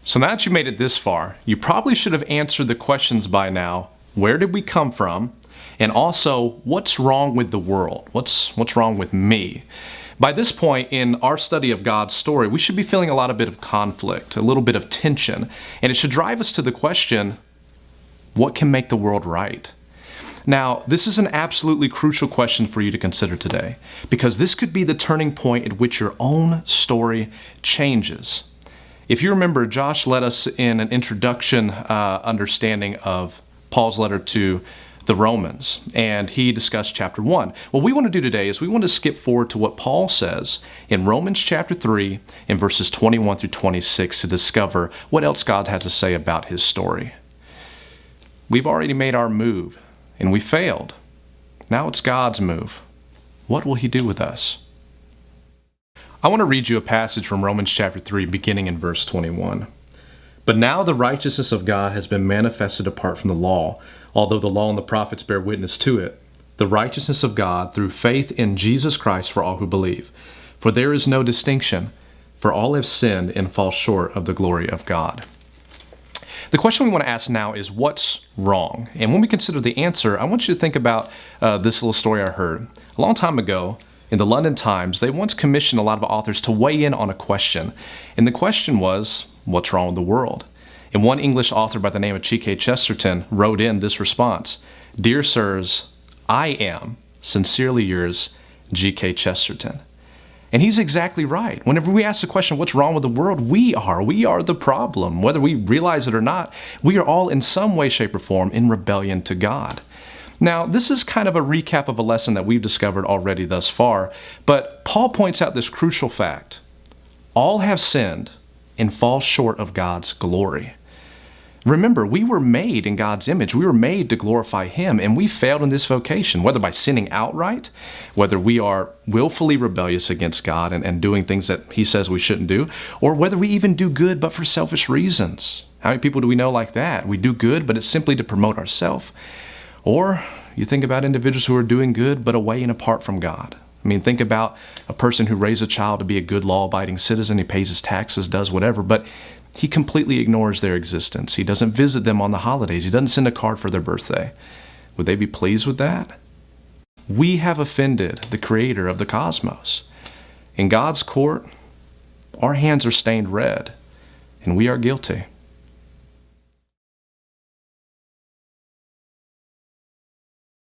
So now that you made it this far, you probably should have answered the questions by now. Where did we come from? And also, what's wrong with the world? What's wrong with me? By this point in our study of God's story, we should be feeling a bit of conflict, a little bit of tension, and it should drive us to the question, what can make the world right? Now, this is an absolutely crucial question for you to consider today, because this could be the turning point at which your own story changes. If you remember, Josh led us in an introduction understanding of Paul's letter to the Romans, and he discussed chapter 1. What we want to do today is we want to skip forward to what Paul says in Romans chapter 3 in verses 21 through 26 to discover what else God has to say about his story. We've already made our move, and we failed. Now it's God's move. What will he do with us? I want to read you a passage from Romans chapter 3, beginning in verse 21. But now the righteousness of God has been manifested apart from the law, although the law and the prophets bear witness to it, the righteousness of God through faith in Jesus Christ for all who believe. For there is no distinction, for all have sinned and fall short of the glory of God. The question we want to ask now is, what's wrong? And when we consider the answer, I want you to think about this little story I heard. A long time ago, in the London Times, they once commissioned a lot of authors to weigh in on a question. And the question was, what's wrong with the world? And one English author by the name of Chesterton wrote in this response: Dear sirs, I am sincerely yours, G.K. Chesterton. And he's exactly right. Whenever we ask the question, what's wrong with the world? We are the problem. Whether we realize it or not, we are all in some way, shape, or form in rebellion to God. Now, this is kind of a recap of a lesson that we've discovered already thus far, but Paul points out this crucial fact. All have sinned and fall short of God's glory. Remember, we were made in God's image. We were made to glorify Him, and we failed in this vocation, whether by sinning outright, whether we are willfully rebellious against God and doing things that He says we shouldn't do, or whether we even do good but for selfish reasons. How many people do we know like that? We do good, but it's simply to promote ourselves. Or you think about individuals who are doing good but away and apart from God. I mean, think about a person who raised a child to be a good law-abiding citizen. He pays his taxes, does whatever, but he completely ignores their existence. He doesn't visit them on the holidays. He doesn't send a card for their birthday. Would they be pleased with that? We have offended the Creator of the cosmos. In God's court, our hands are stained red, and we are guilty.